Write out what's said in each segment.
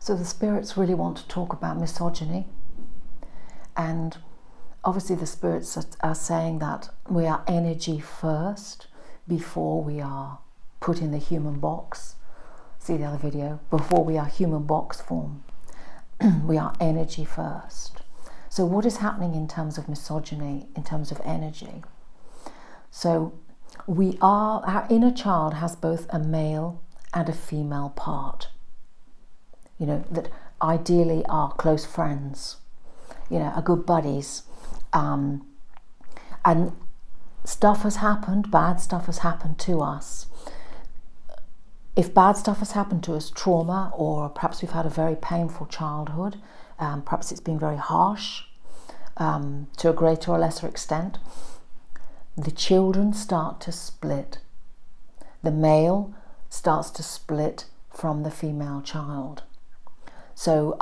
So the spirits really want to talk about misogyny, and obviously the spirits are saying that we are energy first before we are put in the human box. See the other video? Before we are human box form, we are energy first. So what is happening in terms of misogyny, in terms of energy? So our inner child has both a male and a female part, that ideally are close friends, are good buddies. And stuff has happened, bad stuff has happened to us. If bad stuff has happened to us, trauma, or perhaps we've had a very painful childhood, perhaps it's been very harsh, to a greater or lesser extent, the children start to split. The male starts to split from the female child. So,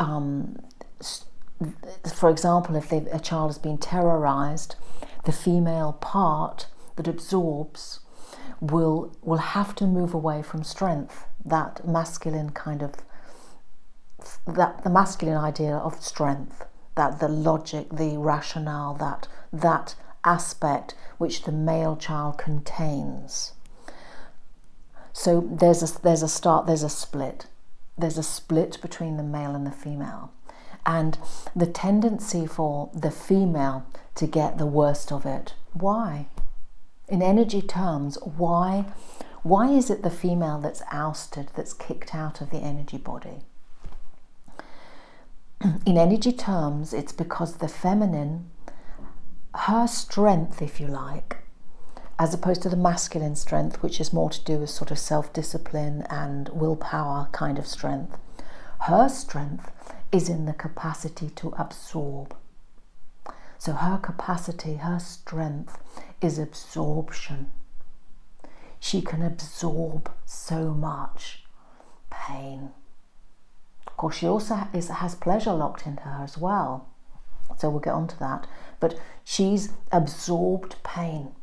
for example, if a child has been terrorized, the female part that absorbs will have to move away from strength, that masculine the masculine idea of strength, that the logic, the rationale, that aspect which the male child contains. So there's a split. There's a split between the male and the female. And the tendency for the female to get the worst of it. Why? In energy terms, why is it the female that's ousted, that's kicked out of the energy body? In energy terms, it's because the feminine, her strength, if you like, as opposed to the masculine strength, which is more to do with sort of self-discipline and willpower kind of strength, her strength is in the capacity to absorb. So her capacity, her strength is absorption. She can absorb so much pain. Of course, she also has pleasure locked into her as well. So we'll get onto that. But she's absorbed pain.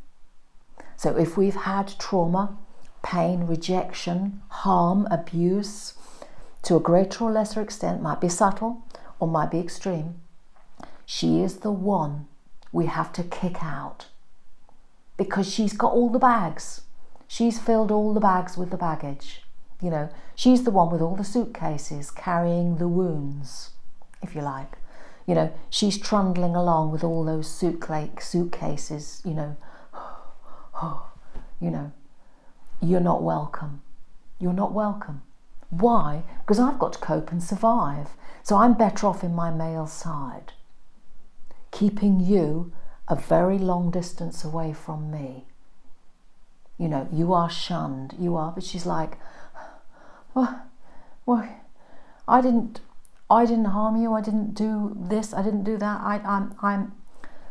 So if we've had trauma, pain, rejection, harm, abuse, to a greater or lesser extent, might be subtle or might be extreme, she is the one we have to kick out, because she's got all the bags. She's filled all the bags with the baggage. She's the one with all the suitcases carrying the wounds, if you like. She's trundling along with all those suitcases, you're not welcome. You're not welcome. Why? Because I've got to cope and survive. So I'm better off in my male side, keeping you a very long distance away from me. You are shunned. You are. But she's like, well, I didn't harm you. I didn't do this. I didn't do that. I'm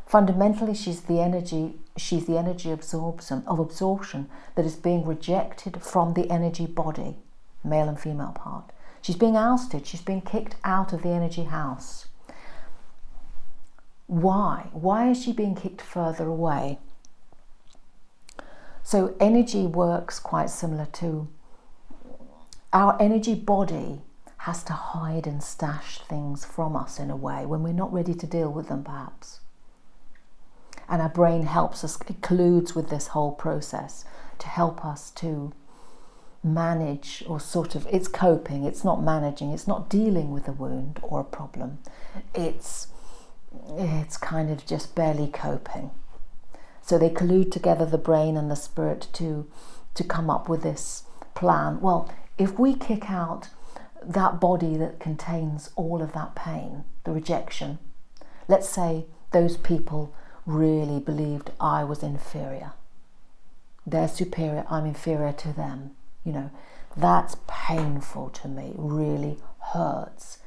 fundamentally, she's the energy of absorption that is being rejected from the energy body, male and female part. She's being ousted. She's being kicked out of the energy house. Why? Why is she being kicked further away? So energy works quite similar to our energy body has to hide and stash things from us in a way when we're not ready to deal with them, perhaps. And our brain helps us, it colludes with this whole process to help us to manage, or sort of, it's coping, it's not managing, it's not dealing with a wound or a problem. It's kind of just barely coping. So they collude together, the brain and the spirit, to come up with this plan. Well, if we kick out that body that contains all of that pain, the rejection, let's say those people really believed I was inferior. They're superior, I'm inferior to them. That's painful to me, really hurts.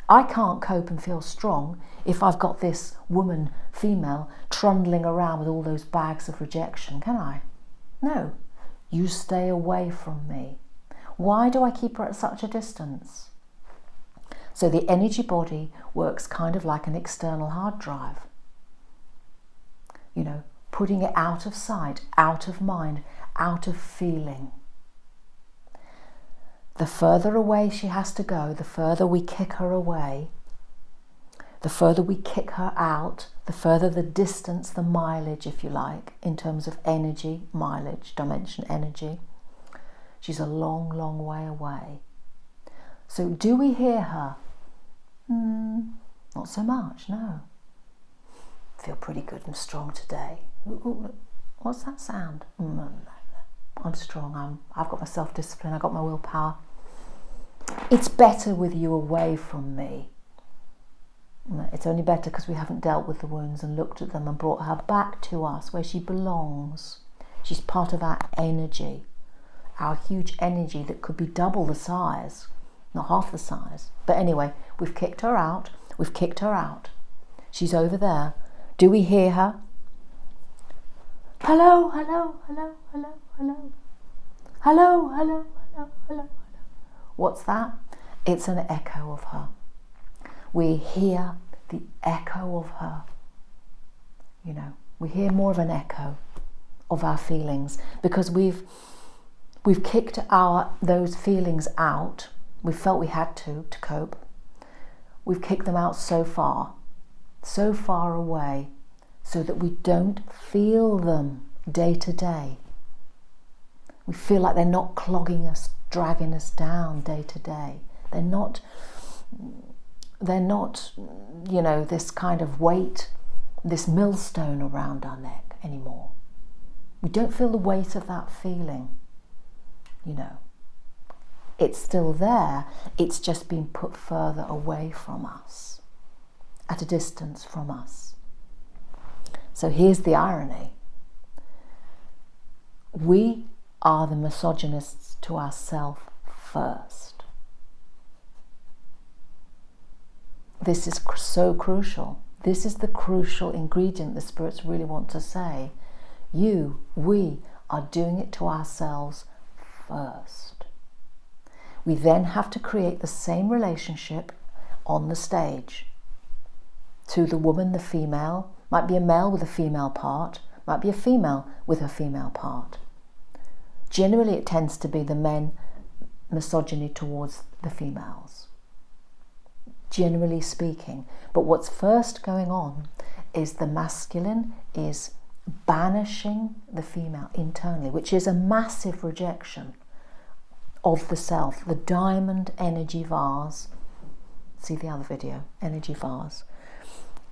I can't cope and feel strong if I've got this woman, female, trundling around with all those bags of rejection, can I? No, you stay away from me. Why do I keep her at such a distance? So the energy body works kind of like an external hard drive. Putting it out of sight, out of mind, out of feeling. The further away she has to go, the further we kick her away, the further we kick her out, the further the distance, the mileage, if you like, in terms of energy, mileage, dimension, energy. She's a long, long way away. So do we hear her? Not so much, no. Feel pretty good and strong today. Ooh, what's that sound? I'm strong, I've got my self-discipline, I've got my willpower. It's better with you away from me. It's only better because we haven't dealt with the wounds and looked at them and brought her back to us where she belongs. She's part of our energy, our huge energy that could be double the size, not half the size. But anyway, we've kicked her out. We've kicked her out. She's over there. Do we hear her? Hello, hello, hello, hello, hello. Hello, hello, hello, hello. What's that? It's an echo of her. We hear the echo of her. You know, we hear more of an echo of our feelings because we've kicked those feelings out. We felt we had to cope. We've kicked them out so far away, so that we don't feel them day to day. We feel like they're not clogging us, dragging us down day to day. They're not, you know, this kind of weight, this millstone around our neck anymore. We don't feel the weight of that feeling, you know. It's still there, it's just been put further away from us, at a distance from us. So here's the irony. We are the misogynists to ourselves first. This is so crucial. This is the crucial ingredient the spirits really want to say. We are doing it to ourselves first. We then have to create the same relationship on the stage. To the woman, the female, might be a male with a female part, might be a female with a female part. Generally, it tends to be the men misogyny towards the females, generally speaking. But what's first going on is the masculine is banishing the female internally, which is a massive rejection of the self. The diamond energy vase, see the other video, energy vase,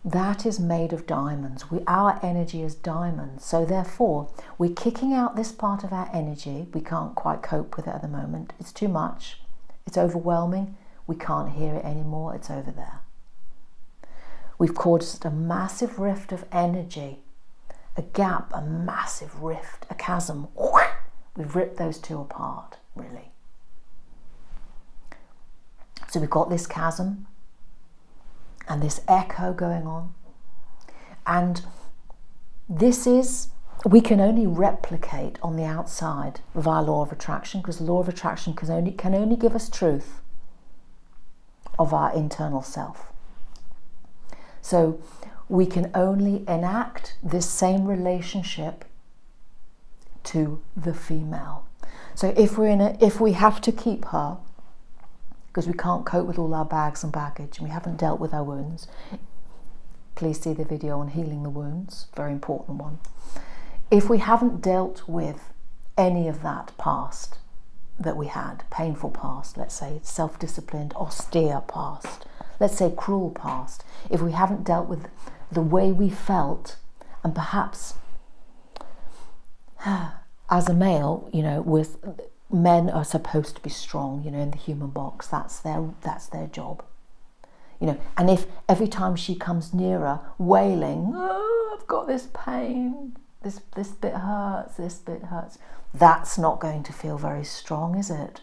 that is made of diamonds. Our energy is diamonds. So therefore, we're kicking out this part of our energy. We can't quite cope with it at the moment. It's too much. It's overwhelming. We can't hear it anymore. It's over there. We've caused a massive rift of energy, a gap, a massive rift, a chasm. We've ripped those two apart, really. So we've got this chasm and this echo going on. And this is, we can only replicate on the outside via law of attraction, because law of attraction can only give us truth of our internal self. So we can only enact this same relationship to the female. So if we have to keep her, because we can't cope with all our bags and baggage and we haven't dealt with our wounds, please see the video on healing the wounds, very important one. If we haven't dealt with any of that past that we had, painful past, let's say self-disciplined, austere past, let's say cruel past, if we haven't dealt with the way we felt, and perhaps as a male, you know, with men are supposed to be strong, you know, in the human box, that's their job, you know. And if every time she comes nearer wailing, oh, I've got this pain, this bit hurts, this bit hurts, that's not going to feel very strong, is it?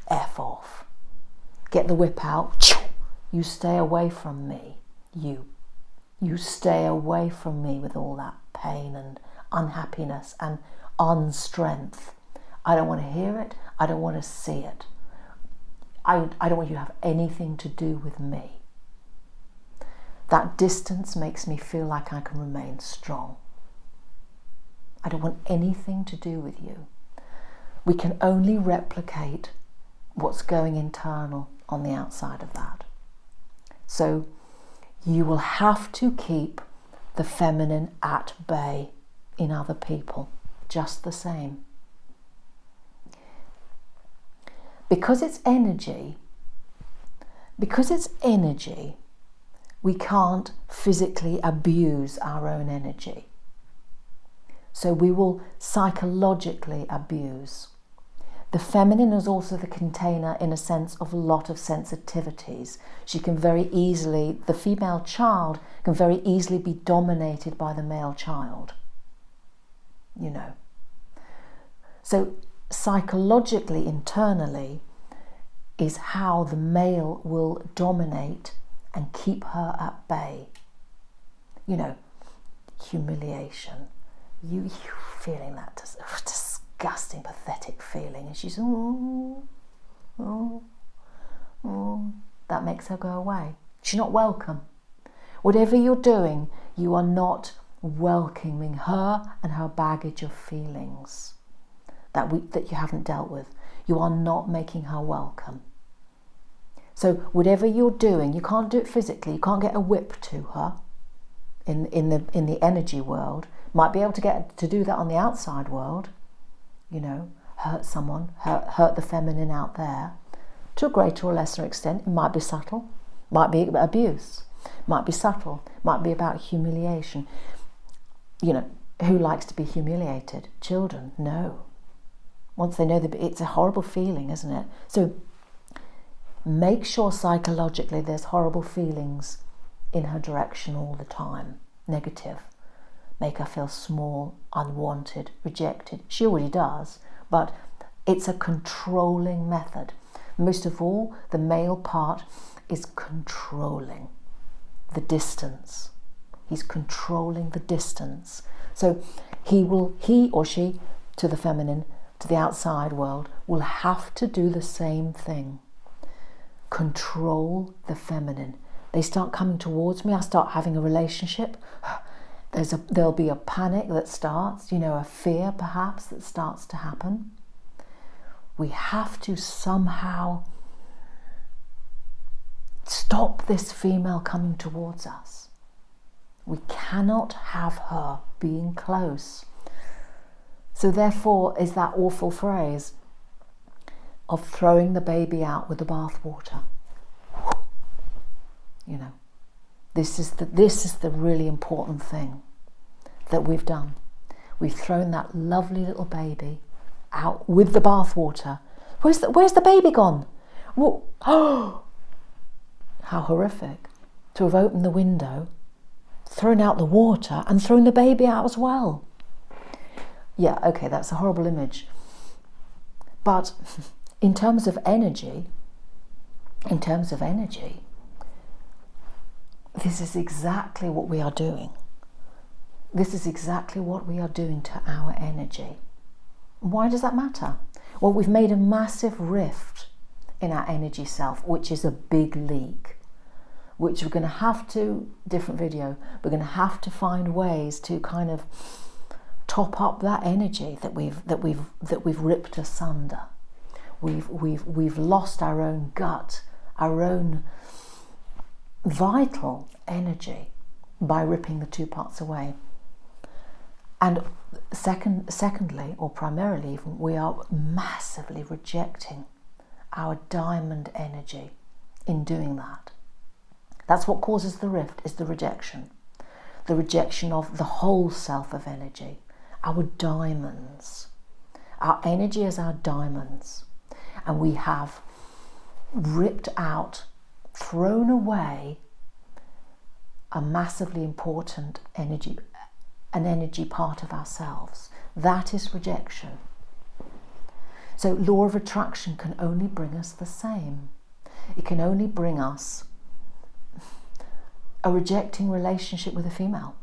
F off. Get the whip out. You stay away from me. You stay away from me with all that pain and unhappiness and unstrength. I don't want to hear it. I don't want to see it. I don't want you to have anything to do with me. That distance makes me feel like I can remain strong. I don't want anything to do with you. We can only replicate what's going internal on the outside of that. So you will have to keep the feminine at bay in other people, just the same. Because it's energy, we can't physically abuse our own energy. So we will psychologically abuse. The feminine is also the container, in a sense, of a lot of sensitivities. She can very easily, the female child can very easily be dominated by the male child, you know. So psychologically, internally, is how the male will dominate and keep her at bay. You know, humiliation. You feeling that disgusting, pathetic feeling, and she's that makes her go away. She's not welcome. Whatever you're doing, you are not welcoming her and her baggage of feelings that you haven't dealt with. You are not making her welcome. So whatever you're doing, you can't do it physically. You can't get a whip to her in the energy world. Might be able to get to do that on the outside world, you know, hurt someone, hurt the feminine out there. To a greater or lesser extent, it might be subtle, might be abuse, might be subtle, might be about humiliation. You know, who likes to be humiliated? Children, no. Once they know that, it's a horrible feeling, isn't it? So make sure psychologically there's horrible feelings in her direction all the time, negative. Make her feel small, unwanted, rejected. She already does, but it's a controlling method. Most of all, the male part is controlling the distance. He's controlling the distance. So he or she, to the feminine, to the outside world, will have to do the same thing. Control the feminine. They start coming towards me, I start having a relationship. There'll be a panic that starts, you know, a fear perhaps that starts to happen. We have to somehow stop this female coming towards us. We cannot have her being close. So therefore is that awful phrase of throwing the baby out with the bathwater. You know, this is the really important thing that we've done. We've thrown that lovely little baby out with the bathwater. Where's the baby gone? Well, oh, how horrific to have opened the window, thrown out the water, and thrown the baby out as well. Yeah, okay, that's a horrible image. But in terms of energy, this is exactly what we are doing. This is exactly what we are doing to our energy. Why does that matter? Well, we've made a massive rift in our energy self, which is a big leak, which we're going to have to, different video, we're going to have to find ways to kind of top up that energy that we've ripped asunder. We've lost our own gut, our own vital energy by ripping the two parts away. And secondly, or primarily even, we are massively rejecting our diamond energy in doing that. That's what causes the rift, is the rejection. The rejection of the whole self of energy, our diamonds. Our energy is our diamonds. And we have ripped out, thrown away a massively important energy, an energy part of ourselves. That is rejection. So law of attraction can only bring us the same. It can only bring us a rejecting relationship with a female.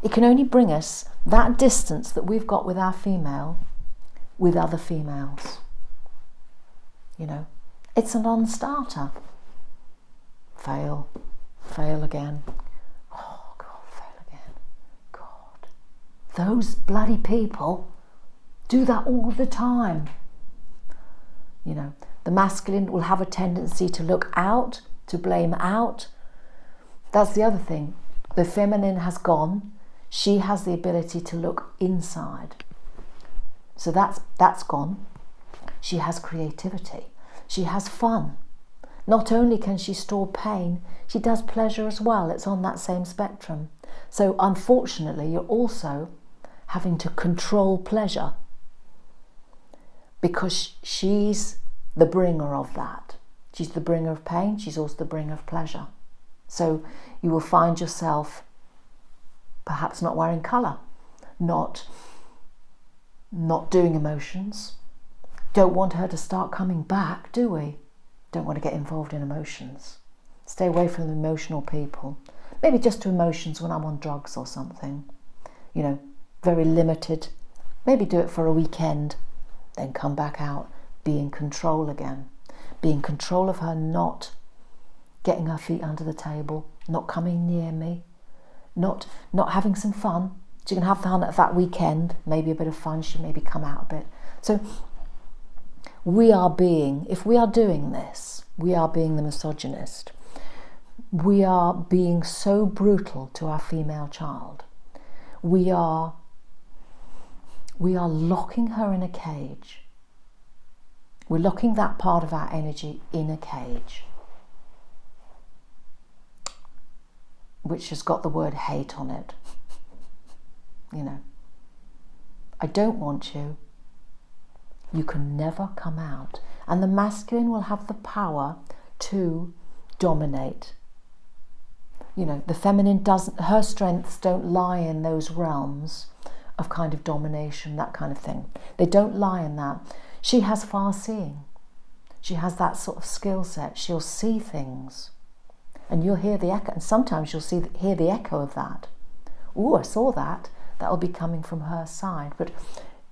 It can only bring us that distance that we've got with our female with other females. You know, it's a non-starter. Fail again. Oh God, fail again. God, those bloody people do that all the time. You know, the masculine will have a tendency to look out, to blame out. That's the other thing. The feminine has gone. She has the ability to look inside. So that's gone. She has creativity. She has fun. Not only can she store pain, she does pleasure as well. It's on that same spectrum. So unfortunately, you're also having to control pleasure because she's the bringer of that. She's the bringer of pain. She's also the bringer of pleasure. So you will find yourself perhaps not wearing colour, not doing emotions. Don't want her to start coming back, do we? Don't want to get involved in emotions. Stay away from the emotional people. Maybe just do emotions when I'm on drugs or something. You know, very limited. Maybe do it for a weekend, then come back out, be in control again. Be in control of her not getting her feet under the table, not coming near me, not having some fun. She can have fun at that weekend, maybe a bit of fun, she maybe come out a bit. So if we are doing this, we are being the misogynist. We are being so brutal to our female child. We are locking her in a cage. We're locking that part of our energy in a cage, which has got the word hate on it. You know, I don't want you. You can never come out. And the masculine will have the power to dominate. You know, the feminine doesn't, her strengths don't lie in those realms of kind of domination, that kind of thing. They don't lie in that. She has far seeing. She has that sort of skill set. She'll see things. And you'll hear the echo, and sometimes you'll hear the echo of that. Oh, I saw that. That'll be coming from her side. But,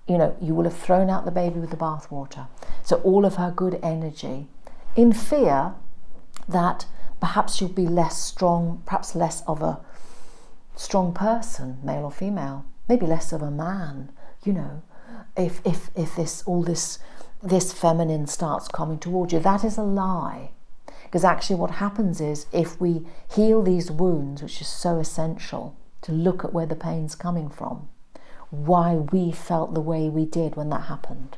you know, you will have thrown out the baby with the bathwater. So all of her good energy, in fear that perhaps she'll be less strong, perhaps less of a strong person, male or female, maybe less of a man, you know, if this feminine starts coming towards you. That is a lie. Because actually what happens is, if we heal these wounds, which is so essential, to look at where the pain's coming from, why we felt the way we did when that happened.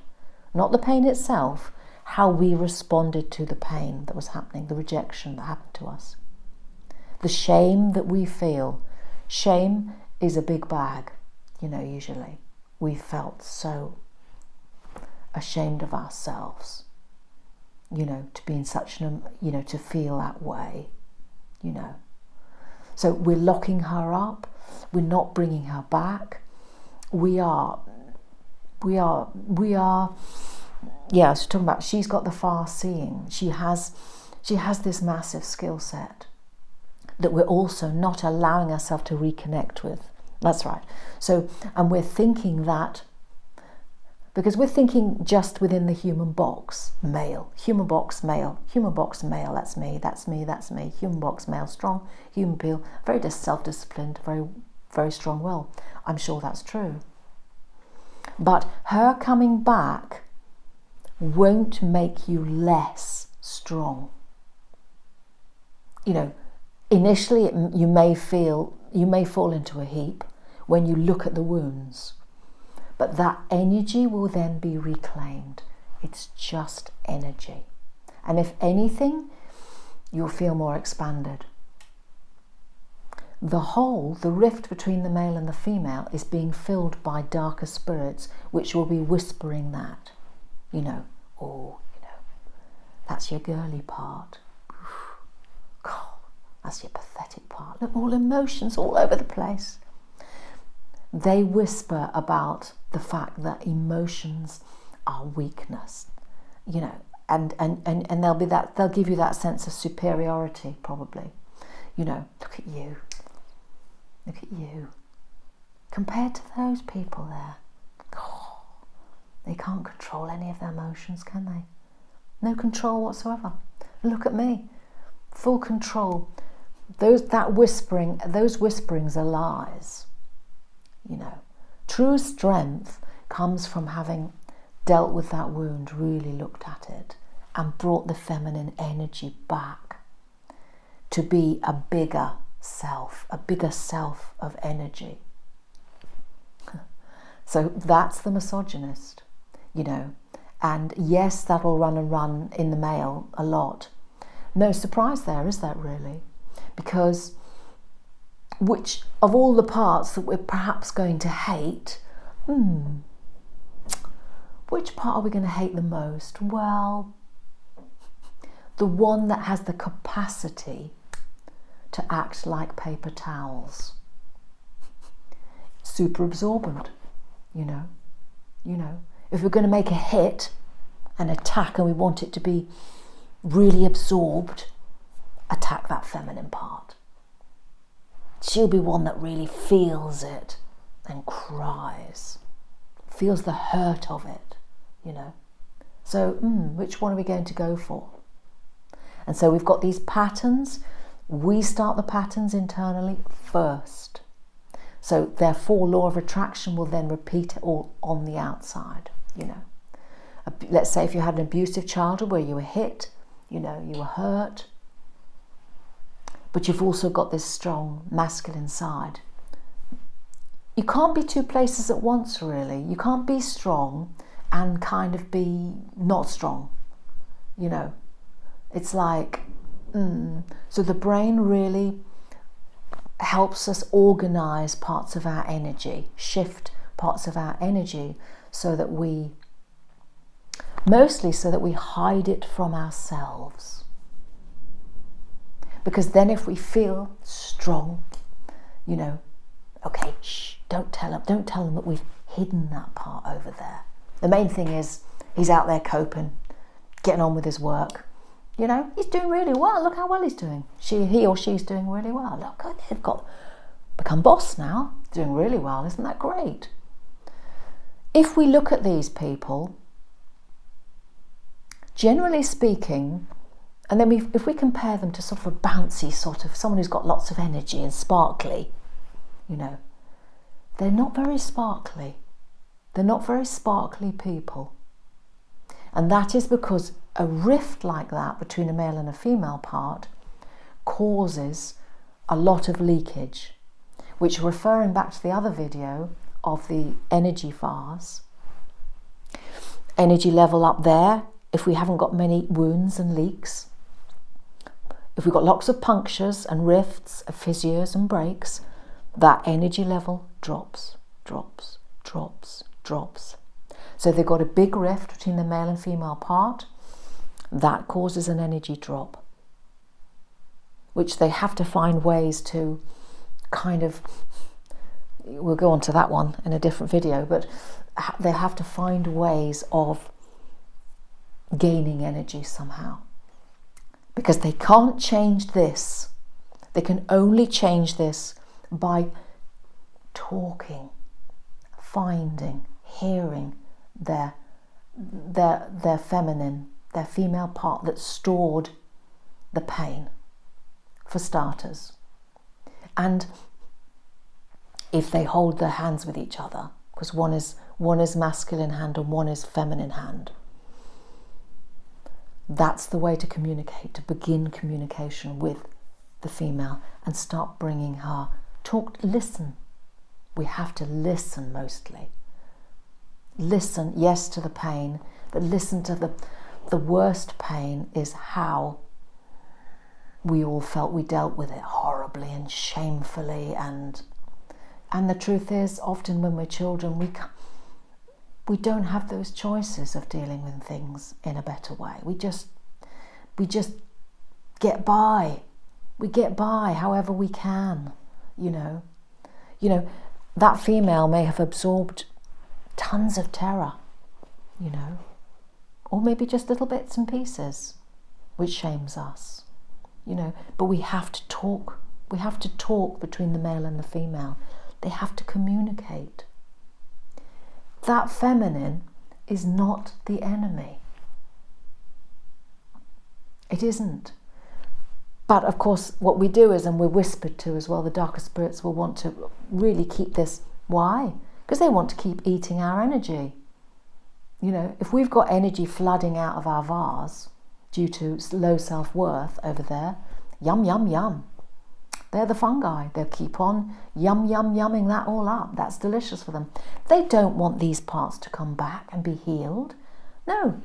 Not the pain itself, how we responded to the pain that was happening, the rejection that happened to us. The shame that we feel. Shame is a big bag, you know, usually. We felt so ashamed of ourselves, you know, to be in such an, you know, to feel that way, you know. So we're locking her up. We're not bringing her back. We are, yeah, so talking about, she's got the far seeing. She has this massive skill set that we're also not allowing ourselves to reconnect with. That's right. So, and we're thinking that, because we're thinking just within the human box, male, human box, male, human box, male, that's me, that's me, that's me, human box, male, strong, human peel, very self-disciplined, very, very strong will. I'm sure that's true. But her coming back won't make you less strong. You know, initially you may fall into a heap when you look at the wounds. But that energy will then be reclaimed. It's just energy. And if anything, you'll feel more expanded. The hole, the rift between the male and the female, is being filled by darker spirits, which will be whispering that, you know, oh, you know, that's your girly part. God, that's your pathetic part. Look, all emotions all over the place. They whisper about the fact that emotions are weakness, you know, and they'll give you that sense of superiority, probably. You know, look at you, compared to those people there. Oh, they can't control any of their emotions, can they? No control whatsoever. Look at me, full control. Those whisperings are lies. You know, true strength comes from having dealt with that wound, really looked at it, and brought the feminine energy back to be a bigger self of energy. So that's the misogynist, you know. And yes, that'll run and run in the male a lot. No surprise there, is that really? Because which of all the parts that we're perhaps going to hate, which part are we going to hate the most? Well, the one that has the capacity to act like paper towels. Super absorbent, you know. If we're going to make a hit, an attack, and we want it to be really absorbed, attack that feminine part. She'll be one that really feels it and cries, feels the hurt of it, you know. So, which one are we going to go for? And so we've got these patterns. We start the patterns internally first. So therefore, law of attraction will then repeat it all on the outside, you know. Let's say if you had an abusive childhood where you were hit, you know, you were hurt, but you've also got this strong masculine side. You can't be two places at once, really. You can't be strong and kind of be not strong, you know. It's like, so the brain really helps us organize parts of our energy, shift parts of our energy so that we hide it from ourselves. Because then if we feel strong, you know, okay, don't tell them that we've hidden that part over there. The main thing is he's out there coping, getting on with his work. You know, he's doing really well. Look how well he's doing. He or she's doing really well. Look, they've become boss now. Doing really well. Isn't that great? If we look at these people, generally speaking, and then if we compare them to sort of a bouncy sort of someone who's got lots of energy and sparkly, you know, they're not very sparkly. They're not very sparkly people. And that is because a rift like that between a male and a female part causes a lot of leakage, which, referring back to the other video of the energy vase, energy level up there, if we haven't got many wounds and leaks, if we've got lots of punctures and rifts, fissures and breaks, that energy level drops. So they've got a big rift between the male and female part. That causes an energy drop, which they have to find ways to kind of, we'll go on to that one in a different video, but they have to find ways of gaining energy somehow. Because they can't change this. They can only change this by talking, finding, hearing their feminine, their female part that stored the pain, for starters. And if they hold their hands with each other, because one is masculine hand and one is feminine hand, that's the way to communicate, to begin communication with the female and start bringing her, listen. We have to listen mostly. Listen, yes, to the pain, but listen to the worst pain is how we all felt we dealt with it horribly and shamefully, and the truth is, often when we're children, we don't have those choices of dealing with things in a better way. We just get by. We get by however we can, you know. That female may have absorbed tons of terror, you know, or maybe just little bits and pieces, which shames us, you know. But we have to talk. We have to talk between the male and the female. They have to communicate. That feminine is not the enemy. It isn't. But of course, what we do is, and we're whispered to as well, the darker spirits will want to really keep this. Why? because they want to keep eating our energy. You know, if we've got energy flooding out of our vase due to low self-worth over there, yum, yum, yum. They're the fungi. They'll keep on yumming that all up. That's delicious for them. They don't want these parts to come back and be healed. No.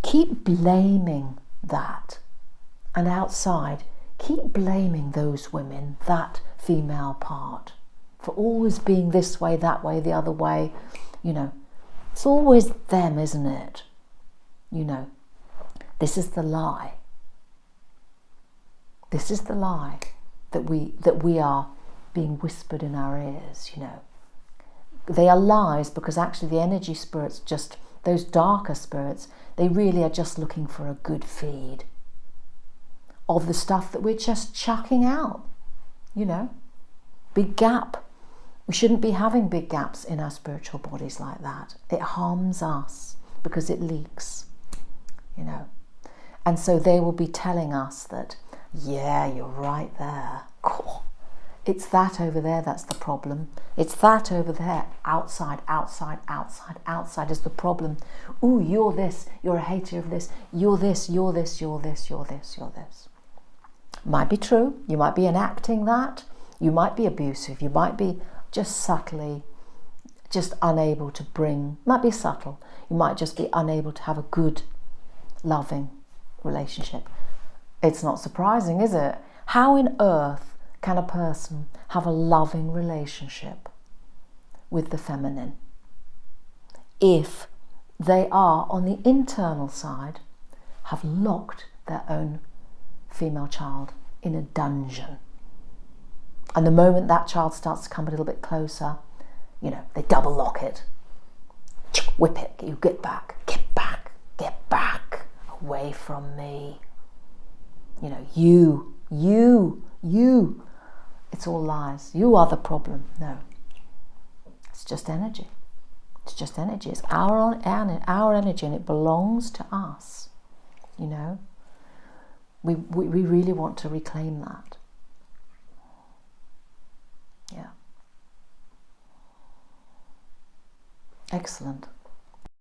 Keep blaming that. And outside, keep blaming those women, that female part, for always being this way, that way, the other way. You know, it's always them, isn't it? You know, this is the lie. This is the lie that we are being whispered in our ears, you know. They are lies because actually the energy spirits, just those darker spirits, they really are just looking for a good feed of the stuff that we're just chucking out, you know. Big gap. We shouldn't be having big gaps in our spiritual bodies like that. It harms us because it leaks, you know. And so they will be telling us that, yeah, you're right there. It's that over there that's the problem. It's that over there. Outside is the problem. Ooh, you're this. You're a hater of this. You're this. Might be true. You might be enacting that. You might be abusive. You might be just subtly, just unable to bring, might be subtle. You might just be unable to have a good, loving relationship. It's not surprising, is it? How on earth can a person have a loving relationship with the feminine if they are, on the internal side, have locked their own female child in a dungeon? And the moment that child starts to come a little bit closer, you know, they double lock it. Whip it, you get back, away from me. You know, you. It's all lies. You are the problem. No. It's just energy. It's just energy. It's our energy, and it belongs to us. You know. We really want to reclaim that. Yeah. Excellent.